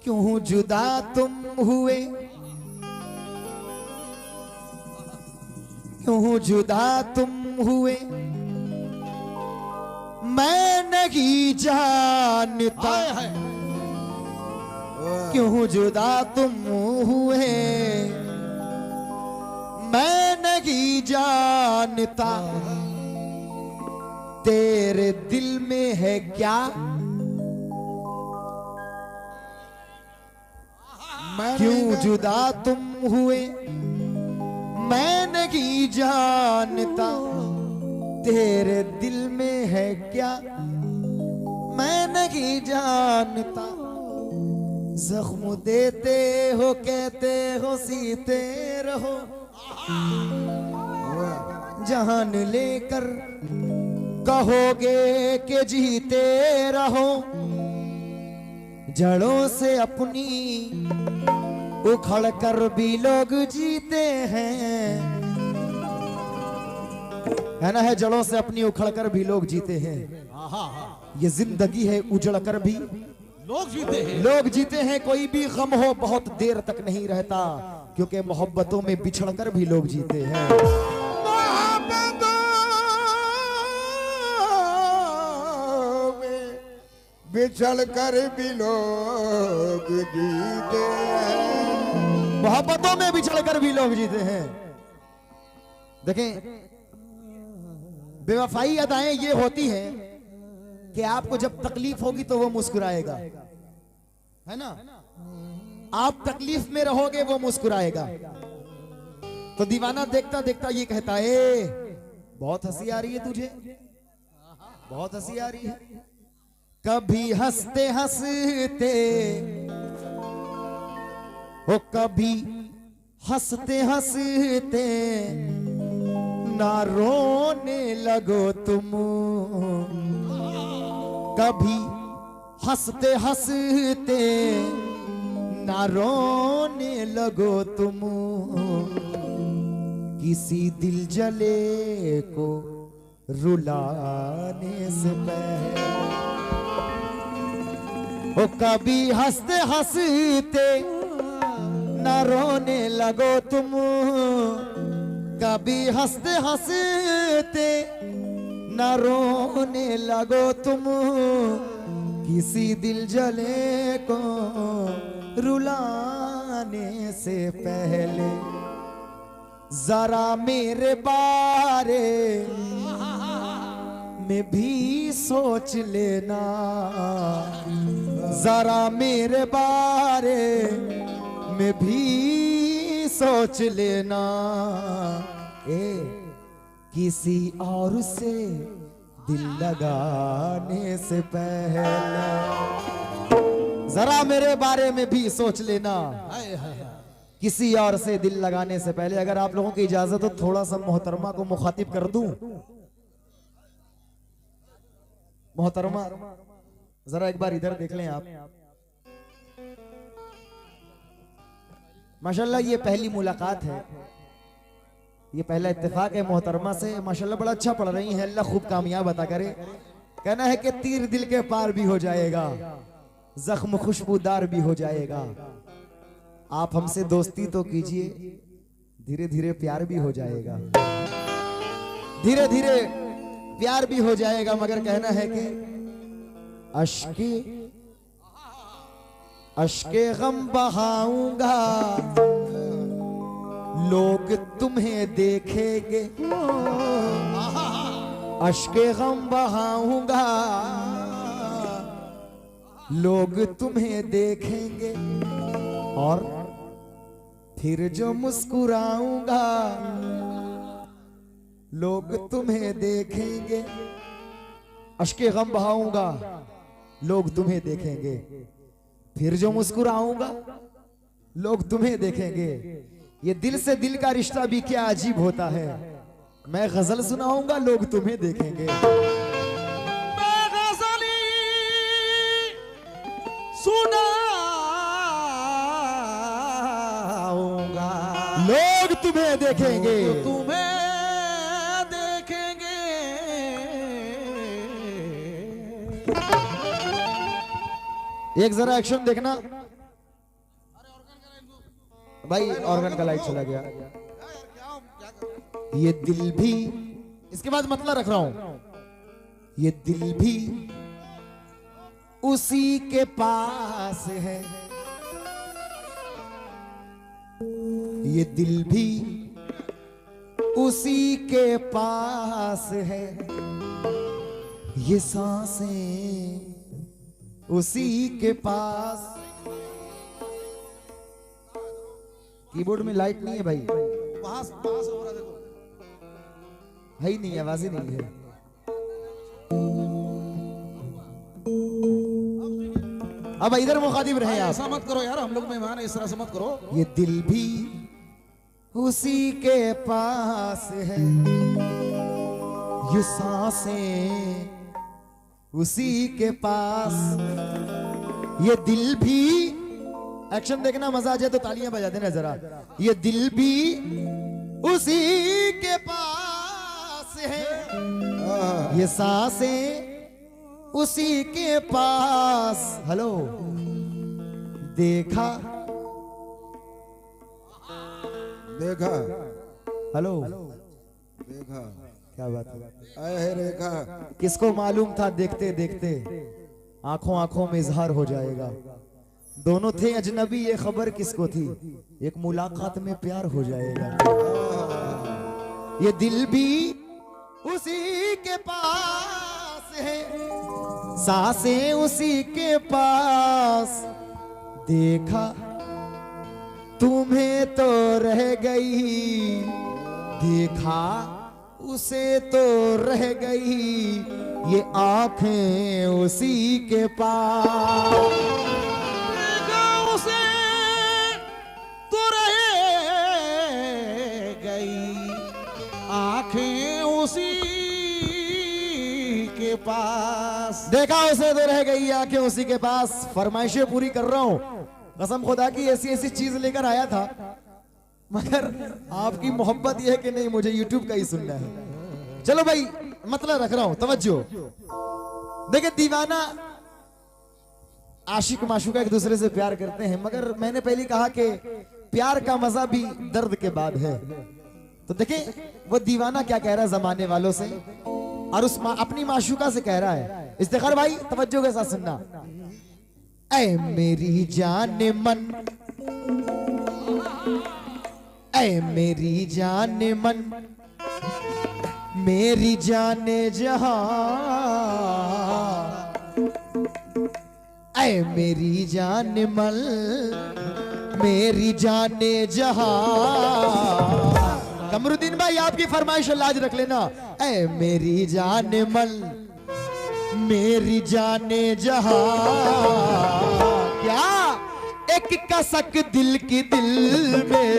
क्यों जुदा तुम हुए, क्यों जुदा तुम हुए, मैं नहीं जानता। क्यों जुदा तुम हुए, मैं नहीं जानता। तेरे दिल में है क्या, क्यों जुदा तुम हुए, मैं नहीं जानता। तेरे दिल में है क्या, मैं नहीं जानता। जख्म देते हो, कहते हो सीते रहो, जान लेकर कहोगे कि जीते रहो। जड़ों से अपनी उखड़ कर भी लोग जीते हैं, है ना। है जड़ों से अपनी उखड़ कर भी लोग जीते हैं। ये जिंदगी है उजड़ कर भी लोग जीते हैं। लोग जीते हैं। कोई भी गम हो बहुत देर तक नहीं रहता, क्योंकि मोहब्बतों में बिछड़ कर भी लोग जीते हैं। बिछड़ कर भी लोग जीते हैं। मोहब्बतों में बिछड़ कर भी लोग जीते हैं। देखें, बेवफाई अदाएं ये होती हैं कि आपको जब तकलीफ होगी तो वो मुस्कुराएगा, है ना। आप तकलीफ में रहोगे वो मुस्कुराएगा। तो दीवाना देखता देखता ये कहता है, बहुत हंसी आ रही है तुझे, बहुत हंसी आ रही है। कभी हंसते हंसते हो, कभी हंसते हंसते ना रोने लगो तुम। कभी हंसते हंसते ना रोने लगो तुम। किसी दिल जले को रुलाने से पहले, ओ कभी हंसते हंसते न रोने लगो तुम। कभी हंसते हंसते न रोने लगो तुम। किसी दिल जले को रुलाने से पहले जरा मेरे बारे में भी सोच लेना। जरा मेरे बारे में भी सोच लेना। किसी और से दिल लगाने से पहले जरा मेरे बारे में भी सोच लेना। किसी और से दिल लगाने से पहले। अगर आप लोगों की इजाजत हो थोड़ा सा मोहतरमा को मुखातिब कर दूं। मोहतरमा जरा एक बार इधर देख लें आप। माशाल्लाह ये पहली मुलाकात है, ये पहला इत्तेफाक है मोहतरमा से। माशाल्लाह बड़ा अच्छा पढ़ रही हैं, अल्लाह खूब कामयाब अता करे। कहना है कि तीर दिल के पार भी हो जाएगा, जख्म खुशबूदार भी हो जाएगा। आप हमसे दोस्ती तो कीजिए, धीरे धीरे प्यार भी हो जाएगा। धीरे धीरे प्यार भी हो जाएगा। मगर कहना है कि अश्के गम बहाऊंगा, लोग तुम्हें देखेंगे। अश्के गम बहाऊंगा, लोग तुम्हें देखेंगे। और फिर जो मुस्कुराऊंगा, लोग तुम्हें देखेंगे। अश्के गम बहाऊंगा, लोग तुम्हें देखेंगे। फिर जो मुस्कुराऊंगा, लोग तुम्हें देखेंगे। ये दिल से दिल का रिश्ता भी क्या अजीब होता है। मैं गजल सुनाऊंगा, लोग तुम्हें देखेंगे। मैं गजली सुनाऊंगा, लोग तुम्हें देखेंगे। तुम्हें देखेंगे। एक जरा एक्शन देखना। भाई ऑर्गन का लाइट चला गया। क्या ये दिल भी, इसके बाद मतलब रख रहा हूं, ये दिल भी उसी के पास है, ये दिल भी उसी के पास है, ये सांसें उसी के पास। कीबोर्ड में लाइट नहीं है भाई, वहां से हो रहा देखो। है ही नहीं, आवाज ही नहीं है। अब इधर मुखातिब रहे आप। ऐसा मत करो यार, हम लोग मेहमान हैं, इस तरह से मत करो। ये दिल भी उसी के पास है, ये सांसें उसी के पास, ये दिल भी, एक्शन देखना मजा आ जाए तो तालियां बजा देना जरा। ये दिल भी उसी के पास है, ये सांसें उसी के पास। हेलो, देखा देखा हेलो, देखा क्या बात है? आए है रेखा। किसको मालूम था देखते देखते आंखों आंखों में इजहार हो जाएगा। दोनों थे अजनबी, ये खबर किसको थी, एक मुलाकात में प्यार हो जाएगा। ये दिल भी उसी के पास है, सांसें उसी के पास। देखा तुम्हें तो रह गई, देखा उसे तो रह गई, ये आंखें उसी के पास। देखा उसे तो रह गई, आंखें उसी के पास। देखा उसे तो रह गई, आंखें उसी के पास। फरमाइशें पूरी कर रहा हूं, कसम खुदा की ऐसी ऐसी चीज लेकर आया था, मगर आपकी मोहब्बत यह है कि नहीं, मुझे YouTube का ही सुनना है। चलो भाई, मतलब रख रहा हूं, तवज्जो। देखिए, दीवाना आशिक माशूका एक दूसरे से प्यार करते हैं, मगर मैंने पहले कहा कि प्यार का मजा भी दर्द के बाद है। तो देखें वो दीवाना क्या कह रहा है जमाने वालों से, और उस अपनी माशूका से कह रहा है। इफ्तिखार भाई तवज्जो के साथ सुनना। ऐ मेरी जान मन, ऐ मेरी जान मन, मेरी जाने जहां, ऐ मेरी जान मन, मेरी जाने जहां। कमरुद्दीन भाई आपकी फरमाइश लाज रख लेना। ऐ मेरी जान मन, मेरी जाने जहां, क्या एक कसक दिल की दिल में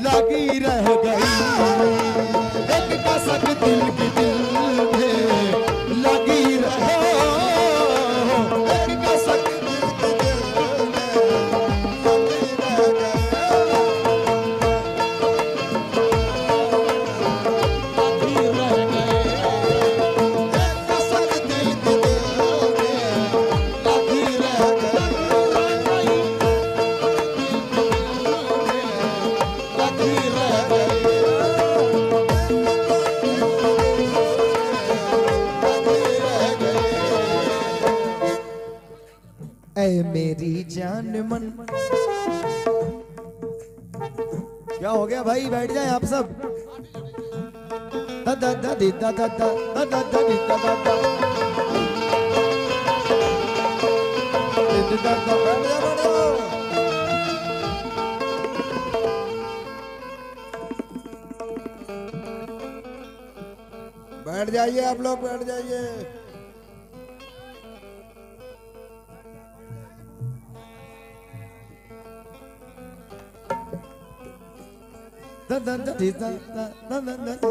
लगी रह गई, एक कसक दिल की दिल में लगी रह, एक कसक दिल की दिल में लगी रह गई, एक कसक दिल की दिल में लगी रह गई, लगी रह गई। ऐ मेरी जान मन। क्या हो गया भाई, बैठ जाए आप सब। दा दा दा दी दा दा दा दा दा दा दी दा दा दा। दी दा दा, बैठ जाओ, बैठ जाओ। बैठ जाइए आप लोग, बैठ जाइए। दा दा दा दी दा दा दा दा दा दा।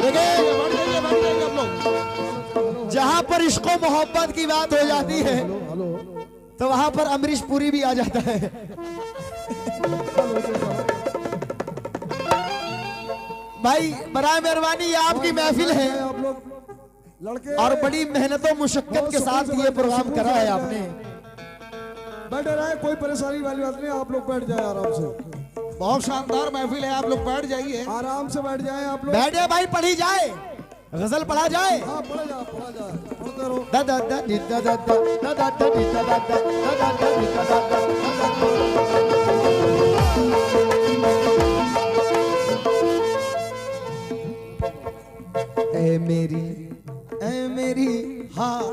बैठ जाइए आप लोग। जहां पर इश्क और मोहब्बत की बात हो जाती है तो वहां पर अमरीश पुरी भी आ जाता है। भाई बराए मेहरबानी, ये आपकी महफिल है, लड़के और बड़ी मेहनतों मुशक्कत के साथ ये प्रोग्राम करा है आपने। बैठे रहे, कोई परेशानी वाली बात नहीं, आप लोग बैठ जाए आराम से। बहुत शानदार महफिल है, आप लोग बैठ जाइए। आराम से बैठ जाए आप लोग। बैठ जाए भाई, पढ़ी जाए, गजल पढ़ा जाए। हाँ पढ़ा जाए, पढ़ते रहो। दा दा दा दी दा दा दा दा दा दा दी दा दा दा दा दा दा दी दा दा दा। ऐ मेरी हाँ,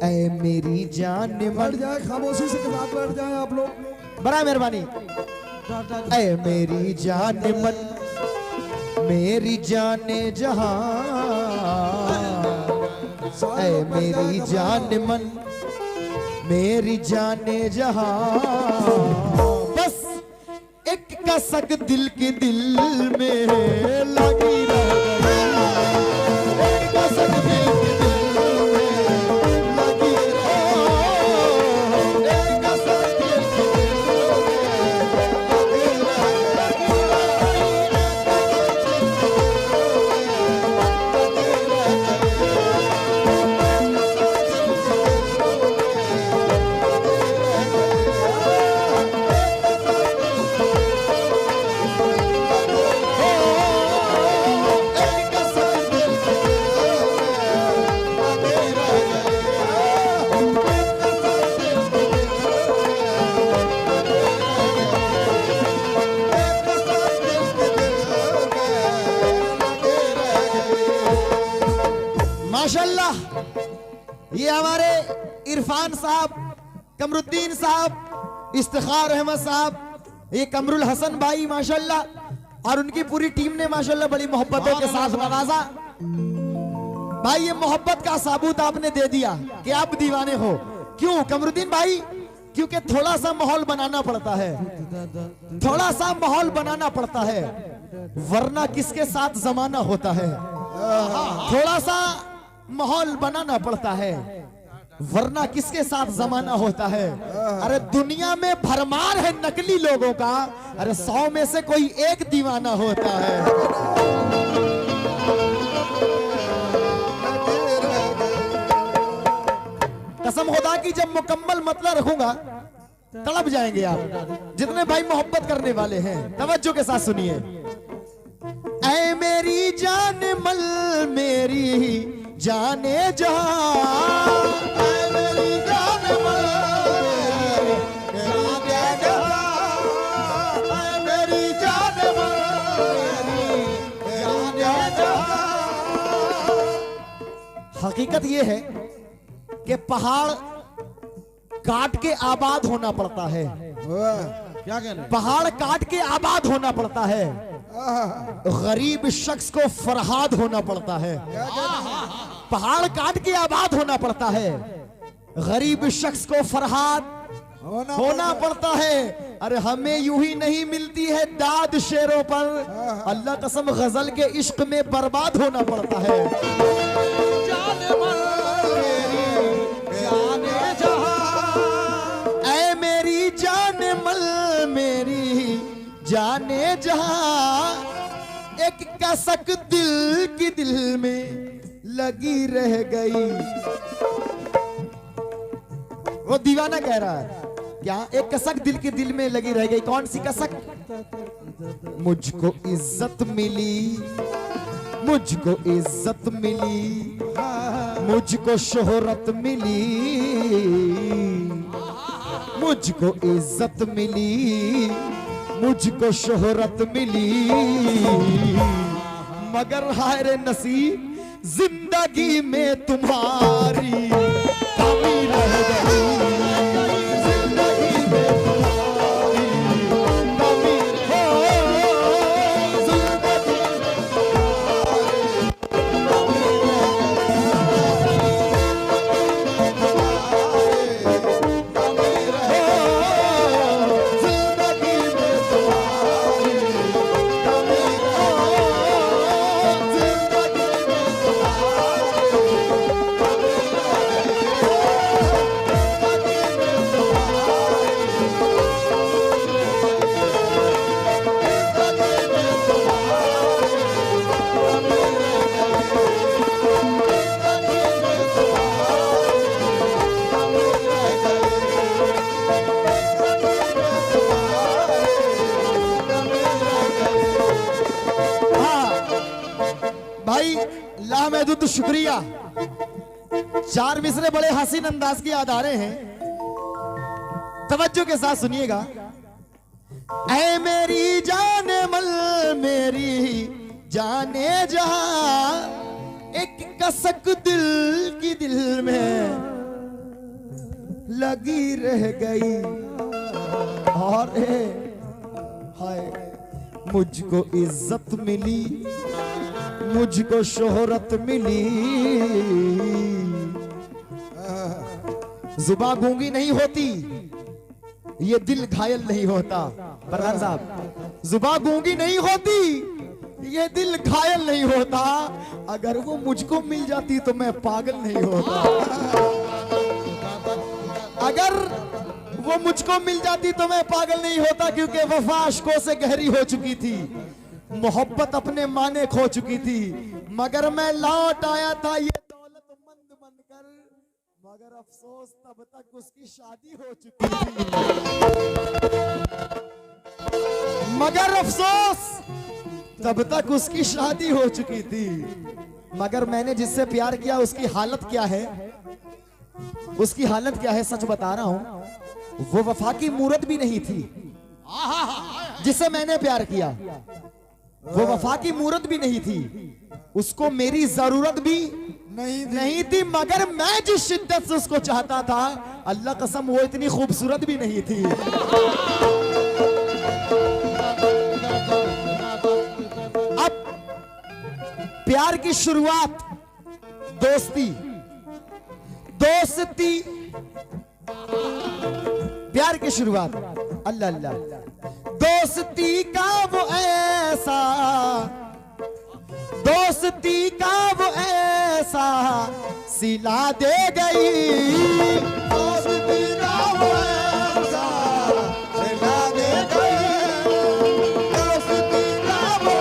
ऐ मेरी जान बैठ जाए, खामोशी से के साथ बैठ जाए आप लोग। बड़ा मेहरबानी। ऐ मेरी जान मन, मेरी जाने जहां, ऐ मेरी जान मन, मेरी जाने जहां, बस एक कसक दिल के दिल में लगी रह गई, एक कसक दिल के दिल में लगी रह, एक कसक दिल के दिल में लगी माशाल्लाह। ये हमारे इरफान साहब, कमरुद्दीन साहब, इफ्तिखार अहमद साहब, ये कमरुल हसन भाई माशाल्लाह, और उनकी पूरी टीम ने माशाल्लाह बड़ी मोहब्बतों के साथ नवाजा। भाई ये मोहब्बत का साबूत आपने दे दिया कि आप दीवाने हो। क्यों कमरुद्दीन भाई? क्योंकि थोड़ा सा माहौल बनाना पड़ता है, थोड़ा सा माहौल बनाना पड़ता है, वरना किसके साथ जमाना होता है। थोड़ा सा माहौल बनाना पड़ता है, वरना किसके साथ जमाना होता है। अरे दुनिया में भरमार है नकली लोगों का, अरे 100 में से कोई एक दीवाना होता है। कसम खुदा की जब मुकम्मल मतलब रखूंगा तड़प जाएंगे आप। जितने भाई मोहब्बत करने वाले हैं तवज्जो के साथ सुनिए। ऐ मेरी जान मल, मेरी जाने जहां, ऐ मेरी जान मल, मेरी जाने जहां, ऐ मेरी जान मल, मेरी जाने जहां। हकीकत ये है कि पहाड़ काट के आबाद होना पड़ता है। क्या कह रहे हैं? पहाड़ काट के आबाद होना पड़ता है, गरीब शख्स को फरहाद होना पड़ता है। पहाड़ काट के आबाद होना पड़ता है, गरीब शख्स को फरहाद होना पड़ता है। अरे हमें यूं ही नहीं मिलती है दाद शेरों पर, अल्लाह कसम गजल के इश्क में बर्बाद होना पड़ता है। ऐ मेरी जान मल, मेरी जाने जहां, एक कसक दिल की दिल में लगी रह गई। वो दीवाना कह रहा है क्या? एक कसक दिल के दिल में लगी रह गई। कौन सी कसक? मुझको इज्जत मिली, मुझको इज्जत मिली, मुझको शोहरत मिली, मुझको इज्जत मिली, मुझको शोहरत मिली, मगर हाय रे नसीब जिंदगी में तुम्हारी कमी रह गई। जिंदगी में तुम्हारी कमी हो, जिंदगी में तुम्हारी कमी रह गई। जिंदगी में तुम्हारी कमी हो, जिंदगी में तुम्हारी भाई लामहदूद शुक्रिया। चार मिसरे बड़े हसीन अंदाज के याद आ रहे हैं, तवज्जो के साथ सुनिएगा। ऐ मेरी जाने मल मेरी जाने जहां, एक कसक दिल की दिल में लगी रह गई। और हाय मुझको इज्जत मिली, मुझको शोहरत मिली, जुबा गूंगी नहीं होती, ये दिल घायल नहीं होता। प्रधान साहब, जुबा गूंगी नहीं होती, ये दिल घायल नहीं होता। अगर वो मुझको मिल जाती तो मैं पागल नहीं होता। अगर वो मुझको मिल जाती तो मैं पागल नहीं होता, क्योंकि वफा अश्कों से गहरी हो चुकी थी, मोहब्बत अपने माने खो चुकी थी। मगर मैं लौट आया था ये दौलतमंद बनकर, मगर अफसोस तब तक उसकी शादी हो चुकी थी। मगर अफसोस तब तक उसकी शादी हो चुकी थी। मगर मैंने जिससे प्यार किया उसकी हालत क्या है, उसकी हालत क्या है, सच बता रहा हूं। वो वफा की मूरत भी नहीं थी जिससे मैंने प्यार किया, वो वफा की मूरत भी नहीं थी, उसको मेरी जरूरत भी नहीं थी। मगर मैं जिस शिद्दत से उसको चाहता था, अल्लाह कसम वो इतनी खूबसूरत भी नहीं थी। अब प्यार की शुरुआत दोस्ती, प्यार की शुरुआत अल्लाह अल्लाह, दोस्ती का वो ऐसा, दोस्ती का वो ऐसा सिला दे गई, दोस्ती का वो ऐसा सिला दे गई, दोस्ती का वो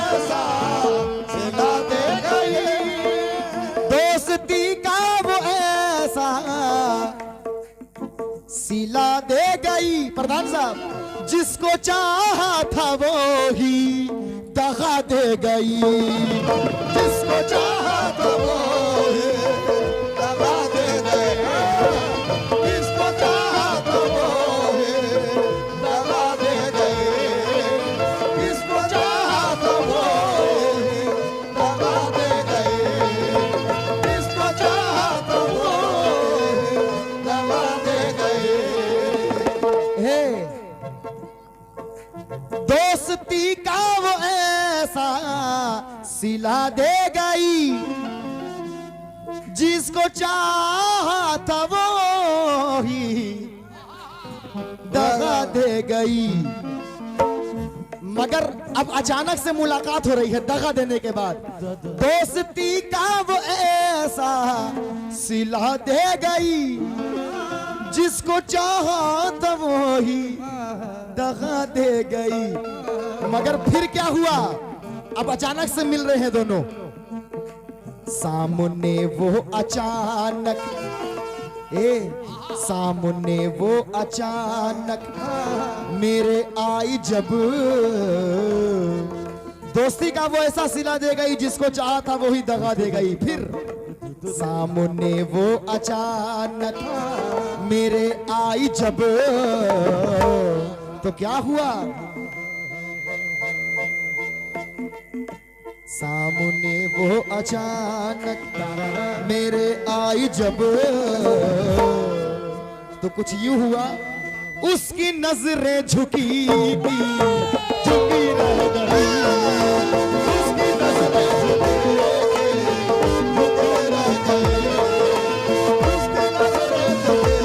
ऐसा सिला दे गई, दोस्ती का वो ऐसा सिला दे गई। प्रधान साहब, जिसको चाहा था वो ही दगा दे गई, जिसको चाहा था वो ही दगा दे गई, जिसको चाहा था वो ही दगा दे गई, जिसको चाहा था वो ही दगा दे गई, जिसको चाहा था वो ही दगा दे गई। दोस्ती का वो ऐसा सिला दे गई, जिसको चाहा था वो ही दगा दे गई। मगर अब अचानक से मुलाकात हो रही है दगा देने के बाद, दोस्ती का वो ऐसा सिला दे गई, जिसको चाहा था वो ही दगा दे गई। मगर फिर क्या हुआ, अब अचानक से मिल रहे हैं दोनों, सामने वो अचानक, सामने वो अचानक मेरे आई जब, दोस्ती का वो ऐसा सिला दे गई, जिसको चाहा था वो ही दगा दे गई। फिर सामने वो अचानक मेरे आई जब, तो क्या हुआ, सामने वो अचानक मेरे आई जब, तो कुछ यूं हुआ, उसकी नजरें झुकी झुकी रह गई, उसकी नजरें झुकी रह गई, उसकी नजरें झुकी।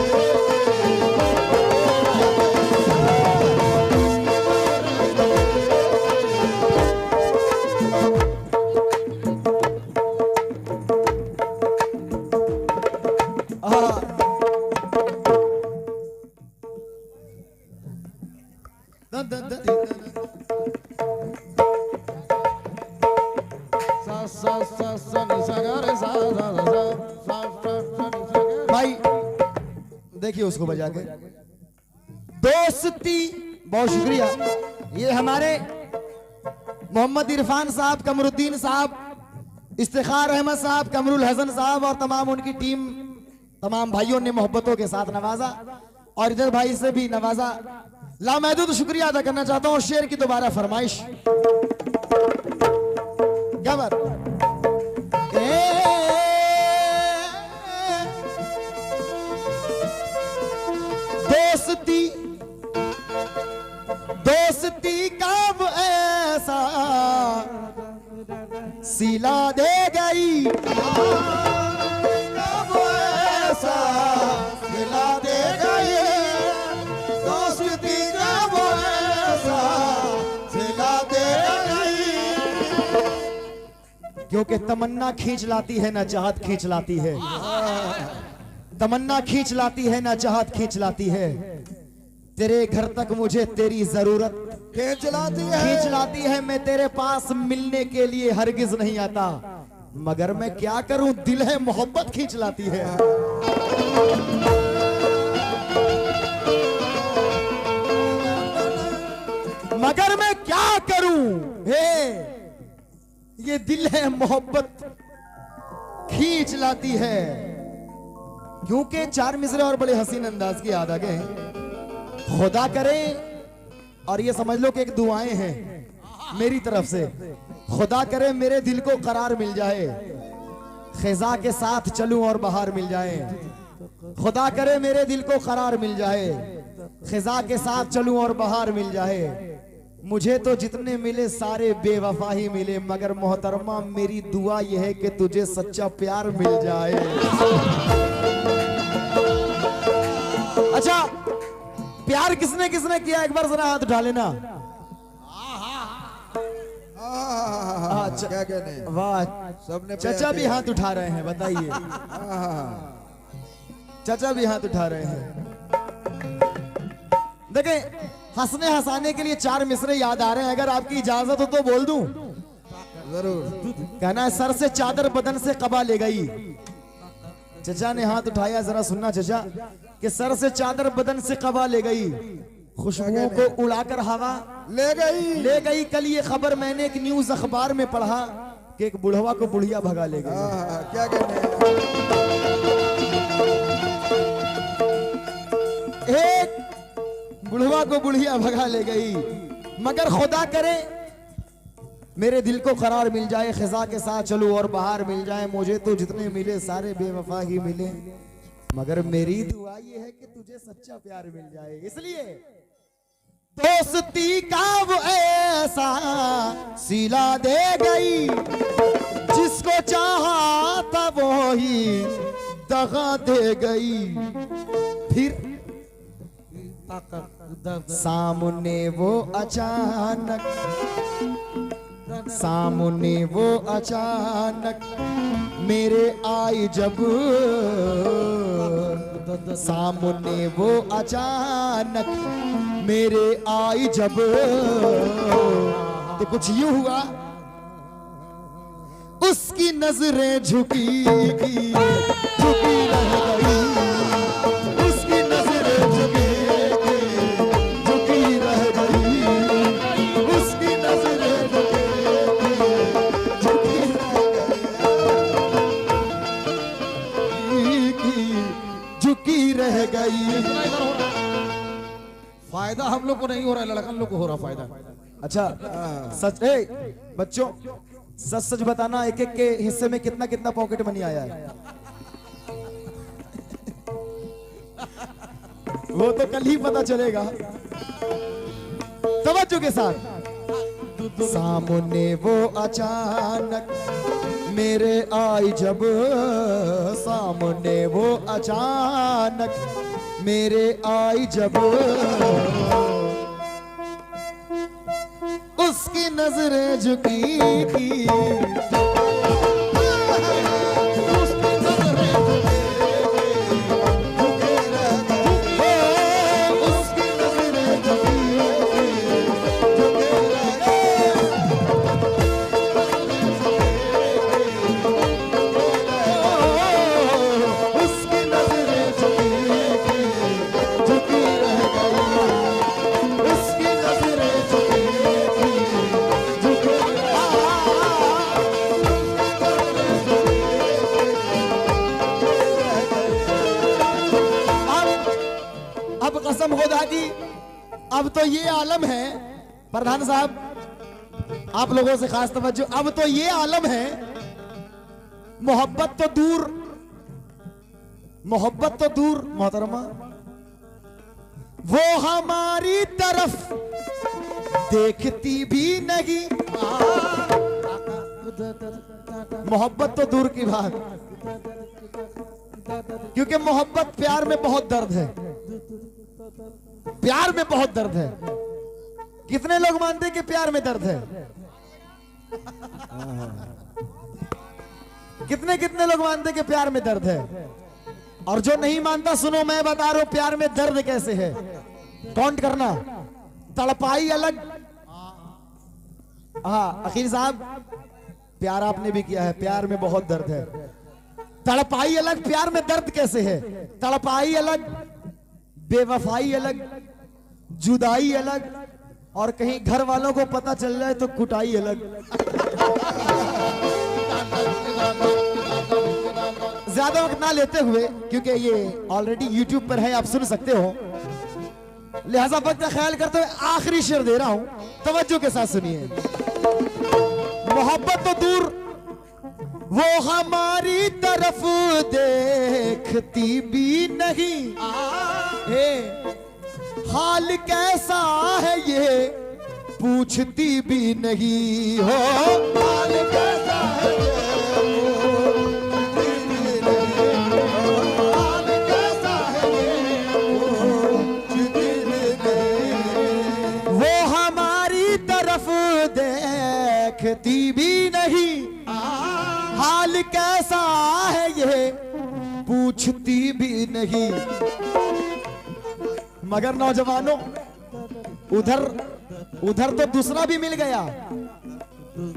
भाई देखिए उसको बजा के, दोस्ती, बहुत शुक्रिया। ये हमारे मोहम्मद इरफान साहब, कमरुद्दीन साहब, इफ्तिखार अहमद साहब, कमरुल हसन साहब और तमाम उनकी टीम, तमाम भाइयों ने मोहब्बतों के साथ नवाजा और इधर भाई से भी नवाजा। लामहदूद शुक्रिया अदा करना चाहता हूं। शेर की दोबारा फरमाइश। क्या बात? दोस्ती दोस्ती का वो ऐसा सिला दे गई, वो ऐसा सिला दे गई, दोस्ती का वो ऐसा सिला दे गई। क्योंकि तमन्ना खींच लाती है ना चाहत खींच लाती है, तमन्ना खींच लाती है ना चाहत खींच लाती है। तेरे घर तक मुझे तेरी जरूरत खींच लाती है। मैं तेरे पास मिलने के लिए हरगिज नहीं आता, मगर मैं क्या करूं, दिल है मोहब्बत खींच लाती है। मगर मैं क्या करूं, हे ये दिल है मोहब्बत खींच लाती है। क्योंकि चार मिसरे और बड़े हसीन अंदाज की याद आ गए। खुदा करे, और ये समझ लो कि एक दुआएं हैं मेरी तरफ से, खुदा करे मेरे दिल को करार मिल जाए, खिजा के साथ चलूं और बहार मिल जाए। खुदा करे मेरे दिल को करार मिल जाए, खिजा के साथ चलूं और बहार मिल जाए। मुझे तो जितने मिले सारे बेवफा ही मिले, मगर मोहतरमा मेरी दुआ यह है कि तुझे सच्चा प्यार मिल जाए। अच्छा, प्यार किसने किसने किया, एक बार जरा हाथ उठा लेना। क्या कहने, वाह, सबने चाचा भी हाथ उठा रहे हैं, बताइए। चाचा भी हाथ उठा रहे हैं। देखें, हंसने हंसाने के लिए चार मिसरे याद आ रहे हैं, अगर आपकी इजाजत हो तो बोल दूं। जरूर। कहना है, सर से चादर बदन से कबा ले गई। चचा ने हाथ उठाया, जरा सुनना चचा, कि सर से चादर बदन से कबा ले गई, खुशबुओं को उड़ाकर हवा ले गई। कल ये खबर मैंने एक न्यूज अखबार में पढ़ा कि एक बुढ़वा को बुढ़िया भगा ले गई। क्या कहने, एक बुढ़वा को बुढ़िया भगा ले गई, मगर खुदा करे मेरे दिल को करार मिल जाए, खिजा के साथ चलूं और बाहर मिल जाए। मुझे तो जितने मिले सारे बेवफा ही मिले, मगर मेरी दुआ ये है कि तुझे सच्चा प्यार मिल जाए। इसलिए दोस्ती का वो ऐसा सिला दे गई, जिसको चाहा था वो ही दगा दे गई। फिर सामने वो अचानक, सामने वो अचानक मेरे आई जब, सामने वो अचानक मेरे आई जब, तो कुछ यूं हुआ, उसकी नजरें झुकी झुकी रह गई, उसकी नजरें झुकी झुकी रह गई, उसकी नजरें झुकी झुकी झुकी रह गई। फायदा हम लोग को नहीं हो रहा है, लड़कन लोग को हो रहा फायदा। अच्छा, सच बच्चों, सच सच बताना, एक एक के हिस्से में कितना कितना पॉकेट मनी आया है? वो तो कल ही पता चलेगा। तवज्जो के साथ। सामने वो अचानक मेरे आई जब, सामने वो अचानक मेरे आई जब, उसकी नजरें झुकी कसम खुदा की अब तो ये आलम है प्रधान साहब, आप लोगों से खास तवज्जो, अब तो ये आलम है, मोहब्बत तो दूर, मोहब्बत तो दूर मोहतरमा, वो हमारी तरफ देखती भी नहीं। मोहब्बत तो दूर की बात, क्योंकि मोहब्बत प्यार में बहुत दर्द है, प्यार में बहुत दर्द है। कितने लोग मानते हैं कि प्यार में दर्द है? कितने कितने लोग मानते हैं कि प्यार में दर्द है? और जो नहीं मानता सुनो, मैं बता रहा हूं प्यार में दर्द कैसे है। काउंट करना, तड़पाई अलग। हाँ अखिल साहब, प्यार आपने भी किया है, प्यार में बहुत दर्द है। तड़पाई अलग, प्यार में दर्द कैसे है? तड़पाई अलग, बेवफाई अलग, जुदाई अलग, और कहीं घर वालों को पता चल जाए तो कुटाई अलग। ज्यादा वक्त ना लेते हुए, क्योंकि ये ऑलरेडी YouTube पर है, आप सुन सकते हो, लिहाजा वक्त का ख्याल करते हुए आखिरी शेर दे रहा हूं, तवज्जो के साथ सुनिए। मोहब्बत तो दूर, वो हमारी तरफ देखती भी नहीं। हाल कैसा है ये पूछती भी नहीं हो। हाल कैसा है ये हाल कैसा है ये पूछती भी नहीं। वो हमारी तरफ देखती भी नहीं। हाल कैसा है ये पूछती भी नहीं। मगर नौजवानों, उधर तो दूसरा भी मिल गया,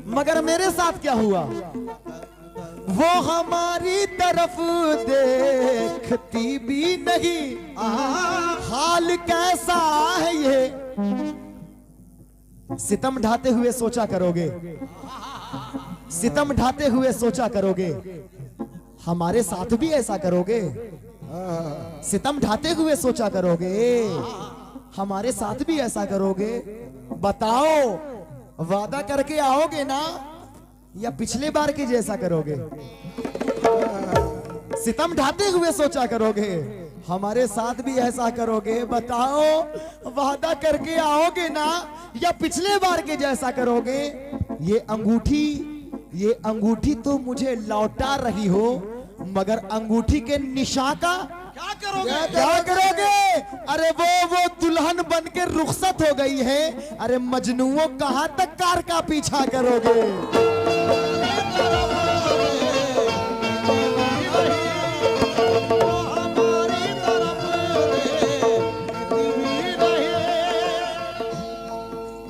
मगर मेरे साथ क्या हुआ? वो हमारी तरफ देखती भी नहीं। हाल कैसा है ये सितम ढाते हुए सोचा करोगे, सितम ढाते हुए सोचा करोगे, हमारे साथ भी ऐसा करोगे? सितम ढाते हुए सोचा करोगे, हमारे साथ भी ऐसा करोगे? बताओ, वादा करके आओगे ना, या पिछले बार के जैसा करोगे? सितम ढाते हुए सोचा करोगे, हमारे साथ भी ऐसा करोगे? बताओ, वादा करके आओगे ना, या पिछले बार के जैसा करोगे? ये अंगूठी तो मुझे लौटा रही हो, मगर अंगूठी के निशान का क्या करोगे? क्या करोगे? अरे वो दुल्हन बन के रुखसत हो गई है। अरे मजनुओं, कहां तक कार का पीछा करोगे?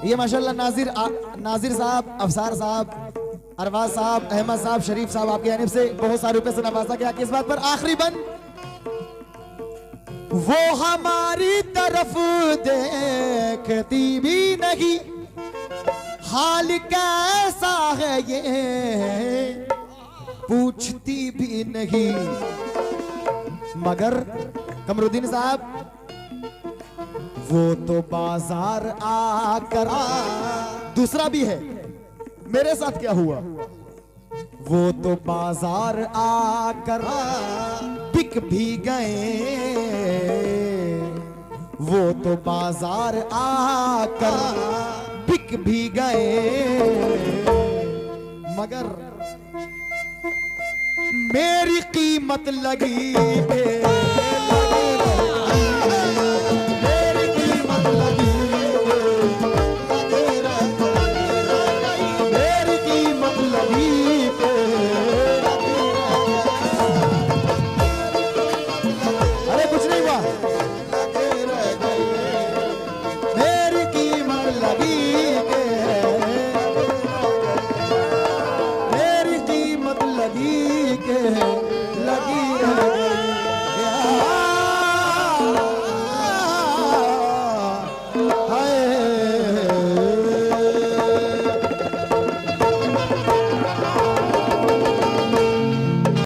ये माशाल्लाह नाजिर साहब, अफसार साहब, अरबाज साहब, अहमद साहब, शरीफ साहब, आपकी जानिब से बहुत सारे रुपए से नवाजा गया। किस बात पर? आखिरी बंद, वो हमारी तरफ देखती भी नहीं। हाल कैसा है ये पूछती भी नहीं। मगर कमरुद्दीन साहब, वो तो बाजार आकर, दूसरा भी है, मेरे साथ क्या हुआ? वो तो बाजार आकर बिक भी गए, वो तो बाजार आकर बिक भी गए, मगर मेरी कीमत लगी